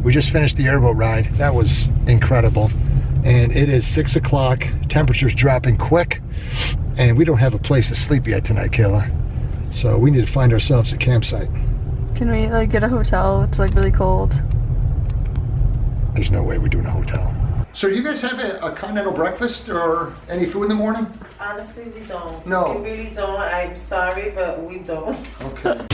We just finished the airboat ride. That was incredible. And it is 6 o'clock. Temperature's dropping quick. And we don't have a place to sleep yet tonight, Kayla. So we need to find ourselves a campsite. Can we like get a hotel? It's like really cold. There's no way we're doing a hotel. So do you guys have a continental breakfast or any food in the morning? Honestly, we don't. No. We really don't. I'm sorry, but we don't. Okay.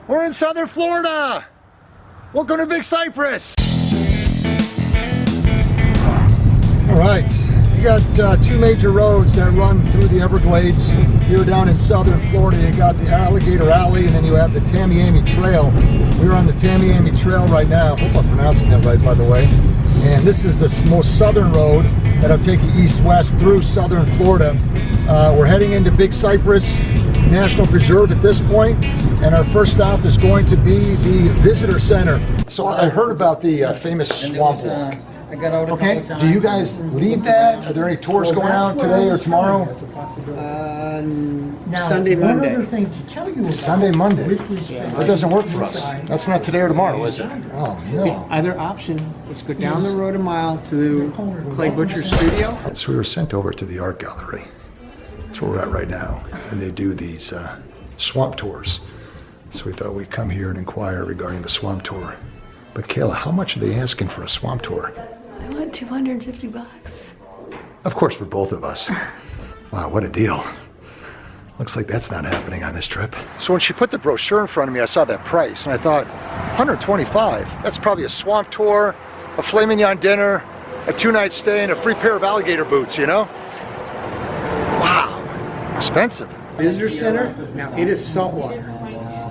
We're in southern Florida. Welcome to Big Cypress. All right, you got two major roads that run through the Everglades. Here down in southern Florida, you got the Alligator Alley, and then you have the Tamiami Trail. We're on the Tamiami Trail right now. Hope I'm pronouncing that right, by the way. And this is the most southern road that'll take you east-west through southern Florida. We're heading into Big Cypress National Preserve at this point, and our first stop is going to be the visitor center. So I heard about the famous swamp walk. Okay, do you guys lead that? Are there any tours going out today or tomorrow? Sunday, Monday. Another thing to tell you about Sunday, Monday. That doesn't work for us. That's not today or tomorrow, is it? Oh, no. Other option is go down the road a mile to Clay Butcher's studio. So we were sent over to the art gallery. That's where we're at right now. And they do these swamp tours. So we thought we'd come here and inquire regarding the swamp tour. But Kayla, how much are they asking for a swamp tour? I want $250. Of course, for both of us. Wow, what a deal. Looks like that's not happening on this trip. So when she put the brochure in front of me, I saw that price, and I thought, $125? That's probably a swamp tour, a filet mignon dinner, a 2-night stay, and a free pair of alligator boots, you know? Wow, expensive. Visitor center, now it is saltwater.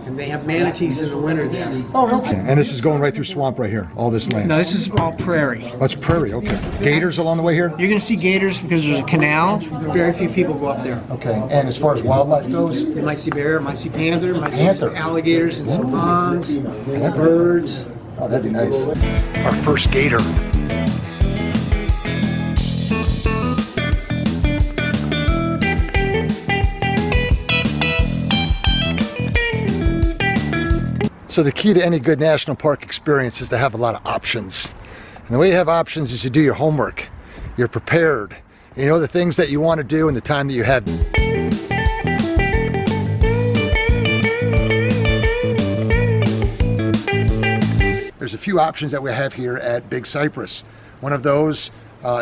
And they have manatees in the winter there. Oh, okay. And this is going right through swamp right here, all this land. No, this is all prairie. Oh, it's prairie, okay. Gators along the way here? You're going to see gators because there's a canal. Very few people go up there. Okay, and as far as wildlife goes? You might see bear, might see panther, might see some alligators and some ponds, birds. Oh, that'd be nice. Our first gator. So the key to any good national park experience is to have a lot of options. And the way you have options is you do your homework. You're prepared. You know the things that you want to do and the time that you have. There's a few options that we have here at Big Cypress. One of those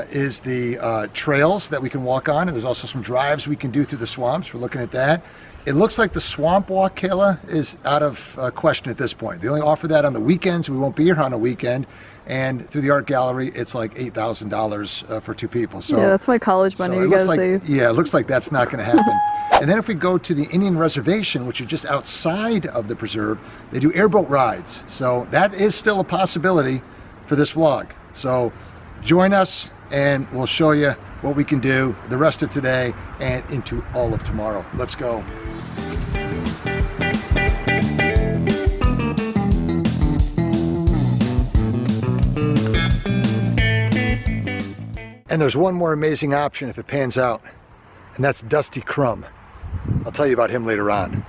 is the trails that we can walk on, and there's also some drives we can do through the swamps. We're looking at that. It looks like the swamp walk, Kayla, is out of question at this point. They only offer that on the weekends. We won't be here on a weekend. And through the art gallery, it's like $8,000 for two people. So yeah, that's my college money you guys save. Yeah, it looks like that's not going to happen. And then if we go to the Indian Reservation, which is just outside of the preserve, they do airboat rides. So that is still a possibility for this vlog. So join us and we'll show you what we can do the rest of today and into all of tomorrow. Let's go. And there's one more amazing option if it pans out, and that's Dusty Crumb. I'll tell you about him later on.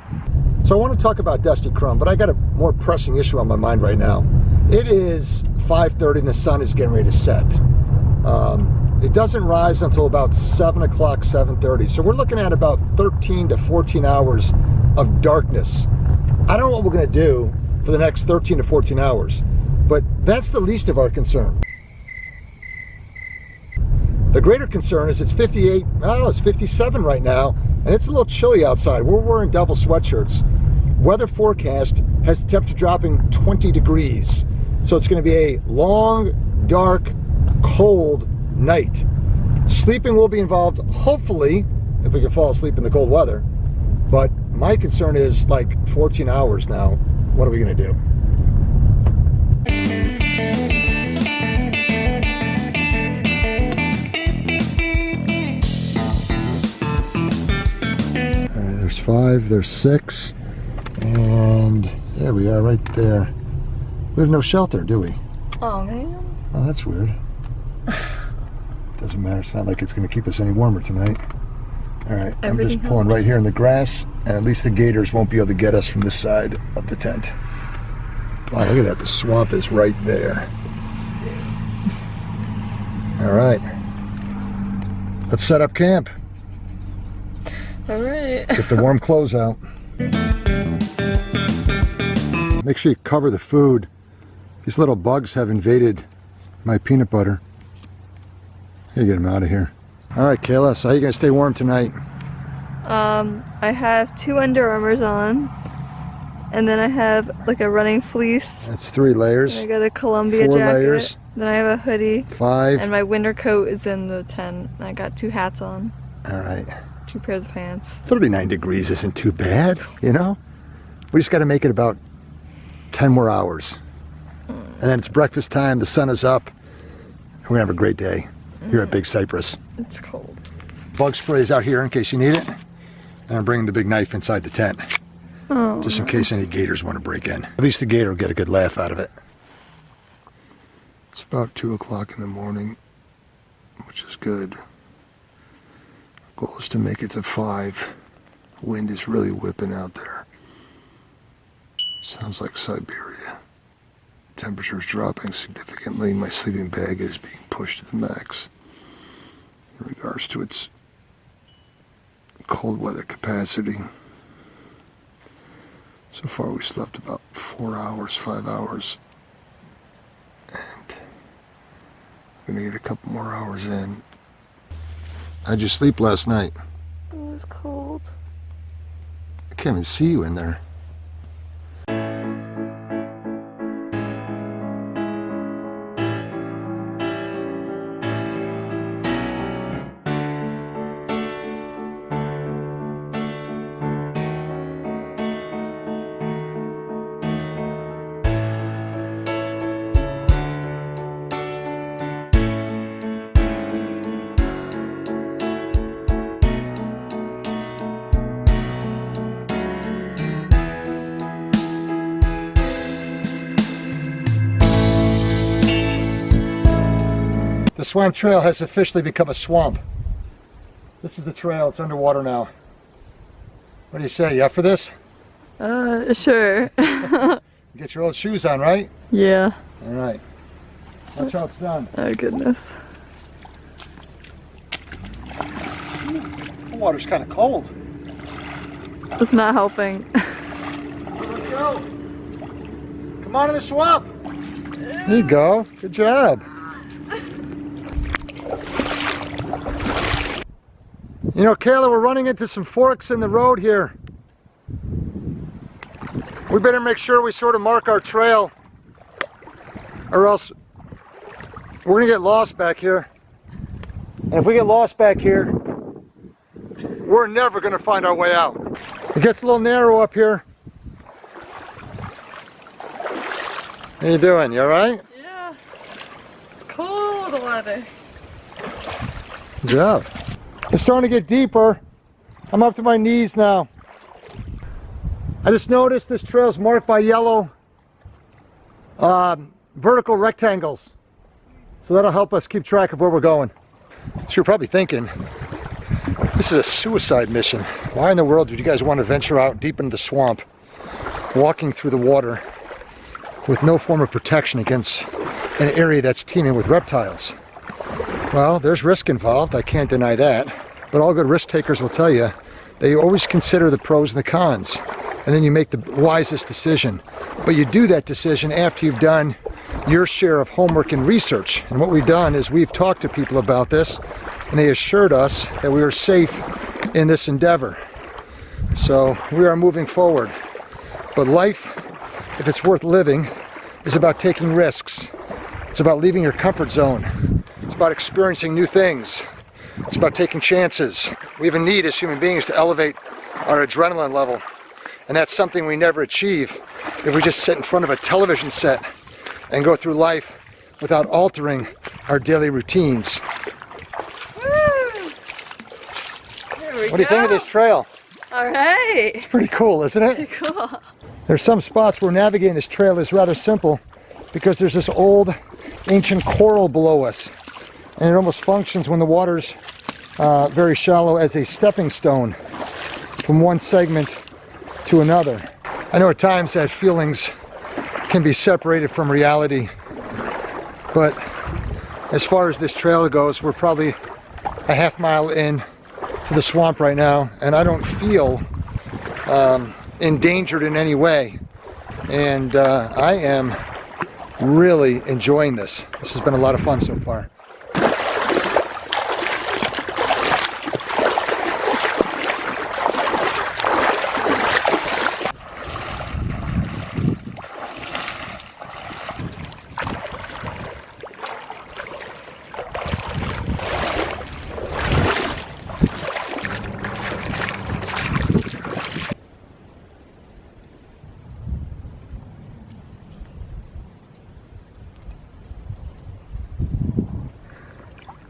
So I want to talk about Dusty Crumb, but I got a more pressing issue on my mind right now. It is 5:30 and the sun is getting ready to set. It doesn't rise until about 7 o'clock, 7:30. So we're looking at about 13 to 14 hours of darkness. I don't know what we're going to do for the next 13 to 14 hours, but that's the least of our concern. The greater concern is it's 58, oh, it's 57 right now, and it's a little chilly outside. We're wearing double sweatshirts. Weather forecast has the temperature dropping 20 degrees. So it's going to be a long, dark, cold night. Sleeping will be involved, hopefully, if we can fall asleep in the cold weather. But my concern is like 14 hours now. What are we going to do? There's 5, there's 6, and there we are right there. We have no shelter, do we? Oh, man. Oh, that's weird. Doesn't matter, it's not like it's going to keep us any warmer tonight. All right, I'm Everything just pulling right here in the grass, and at least the gators won't be able to get us from this side of the tent. Wow, look at that. The swamp is right there. All right. Let's set up camp. All right. Get the warm clothes out. Make sure you cover the food. These little bugs have invaded my peanut butter. You get them out of here. All right, Kayla, so how are you going to stay warm tonight? I have 2 Under Armours on, and then I have like a running fleece. That's 3 layers. And I got a Columbia 4 jacket. layers. Then I have a hoodie. 5. And my winter coat is in the tent. And I got 2 hats on. All right. 2 pairs of pants. 39 degrees isn't too bad, you know? We just got to make it about 10 more hours. And then it's breakfast time, the sun is up. We're going to have a great day here at Big Cypress. It's cold. Bug spray is out here in case you need it. And I'm bringing the big knife inside the tent. Oh. Just in case any gators want to break in. At least the gator will get a good laugh out of it. It's about 2 o'clock in the morning, which is good. Goal is to make it to 5. Wind is really whipping out there. Sounds like Siberia. Temperature's dropping significantly. My sleeping bag is being pushed to the max in regards to its cold weather capacity. So far we slept about 4 hours, 5 hours. And I'm gonna get a couple more hours in. How'd you sleep last night? It was cold. I can't even see you in there. The swamp trail has officially become a swamp. This is the trail, it's underwater now. What do you say, you up for this? Sure. You get your old shoes on, right? Yeah. All right. Watch how it's done. Oh goodness. The water's kind of cold. It's not helping. Let's go. Come on in the swamp. There you go. Good job. You know, Kayla, we're running into some forks in the road here. We better make sure we sort of mark our trail, or else we're gonna get lost back here. And if we get lost back here, we're never gonna find our way out. It gets a little narrow up here. How you doing? You all right? Yeah. It's cold water. Good job. It's starting to get deeper. I'm up to my knees now. I just noticed this trail's marked by yellow vertical rectangles. So that'll help us keep track of where we're going. So you're probably thinking, this is a suicide mission. Why in the world would you guys want to venture out deep into the swamp, walking through the water with no form of protection against an area that's teeming with reptiles? Well, there's risk involved, I can't deny that. But all good risk takers will tell you that you always consider the pros and the cons, and then you make the wisest decision. But you do that decision after you've done your share of homework and research. And what we've done is we've talked to people about this, and they assured us that we are safe in this endeavor. So we are moving forward. But life, if it's worth living, is about taking risks. It's about leaving your comfort zone. It's about experiencing new things. It's about taking chances. We have a need as human beings to elevate our adrenaline level. And that's something we never achieve if we just sit in front of a television set and go through life without altering our daily routines. What do you think of this trail? All right. It's pretty cool, isn't it? Cool. There's some spots where navigating this trail is rather simple because there's this old ancient coral below us. And it almost functions when the water's very shallow as a stepping stone from one segment to another. I know at times that feelings can be separated from reality, but as far as this trail goes, we're probably a half mile in to the swamp right now, and I don't feel endangered in any way. And I am really enjoying this. This has been a lot of fun so far.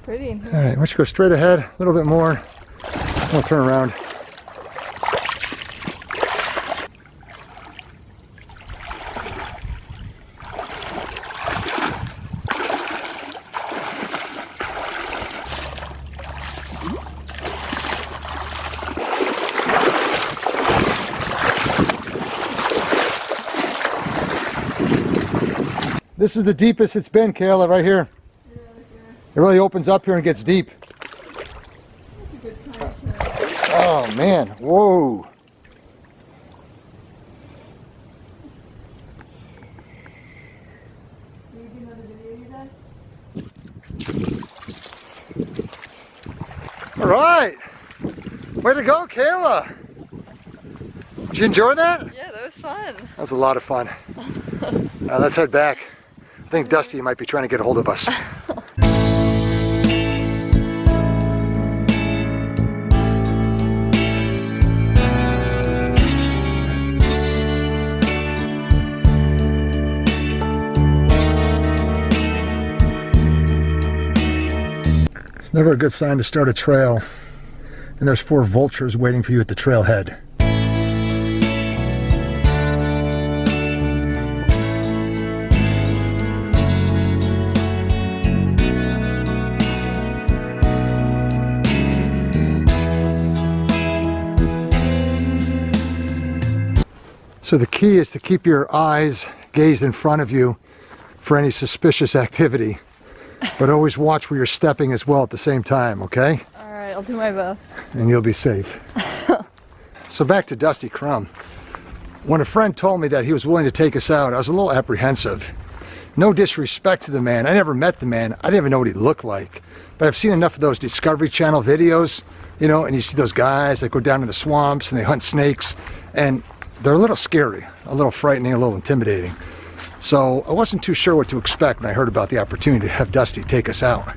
Pretty in here. All right, why don't you go straight ahead a little bit more. We'll turn around. This is the deepest it's been, Kayla, right here. It really opens up here and gets deep. Oh man, whoa. All right, way to go, Kayla. Did you enjoy that? Yeah, that was fun. That was a lot of fun. Let's head back. I think Dusty might be trying to get a hold of us. It's never a good sign to start a trail, and there's 4 vultures waiting for you at the trailhead. So the key is to keep your eyes gazed in front of you for any suspicious activity, but always watch where you're stepping as well at the same time, okay? All right, I'll do my best. And you'll be safe. So back to Dusty Crumb. When a friend told me that he was willing to take us out, I was a little apprehensive. No disrespect to the man. I never met the man. I didn't even know what he looked like. But I've seen enough of those Discovery Channel videos, you know, and you see those guys that go down to the swamps and they hunt snakes, and they're a little scary, a little frightening, a little intimidating. So I wasn't too sure what to expect when I heard about the opportunity to have Dusty take us out.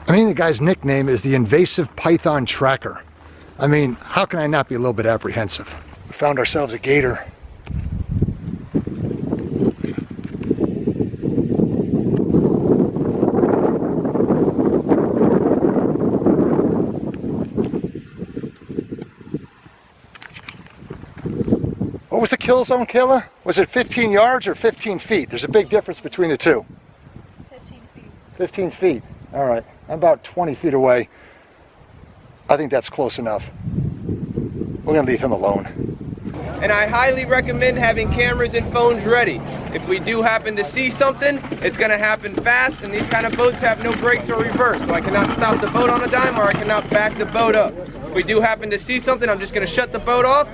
I mean, the guy's nickname is the Invasive Python Tracker. I mean, how can I not be a little bit apprehensive? We found ourselves a gator. What was the kill zone, Kayla? Was it 15 yards or 15 feet? There's a big difference between the two. 15 feet. 15 feet. All right. I'm about 20 feet away. I think that's close enough. We're going to leave him alone. And I highly recommend having cameras and phones ready. If we do happen to see something, it's going to happen fast, and these kind of boats have no brakes or reverse, so I cannot stop the boat on a dime or I cannot back the boat up. If we do happen to see something, I'm just going to shut the boat off.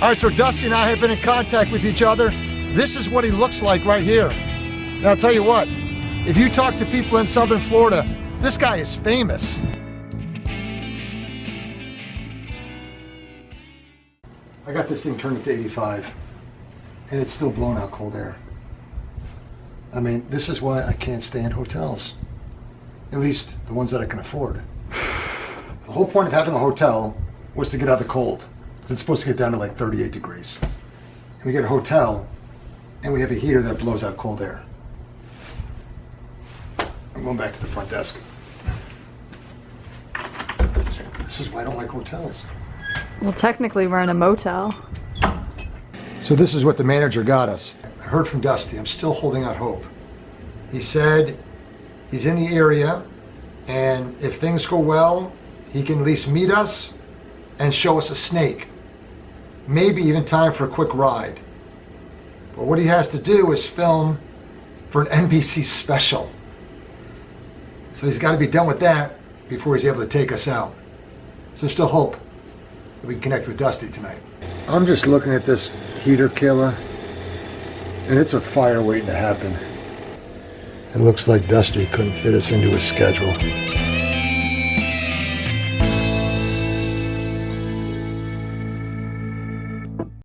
All right, so Dusty and I have been in contact with each other. This is what he looks like right here. And I'll tell you what, if you talk to people in Southern Florida, this guy is famous. I got this thing turned up to 85, and it's still blowing out cold air. I mean, this is why I can't stay in hotels. At least the ones that I can afford. The whole point of having a hotel was to get out of the cold. It's supposed to get down to like 38 degrees. And we get a hotel, and we have a heater that blows out cold air. I'm going back to the front desk. This is why I don't like hotels. Well, technically we're in a motel. So this is what the manager got us. I heard from Dusty. I'm still holding out hope. He said he's in the area, and if things go well, he can at least meet us and show us a snake. Maybe even time for a quick ride. But what he has to do is film for an NBC special. So he's got to be done with that before he's able to take us out. So there's still hope that we can connect with Dusty tonight. I'm just looking at this heater killer, and it's a fire waiting to happen. It looks like Dusty couldn't fit us into his schedule.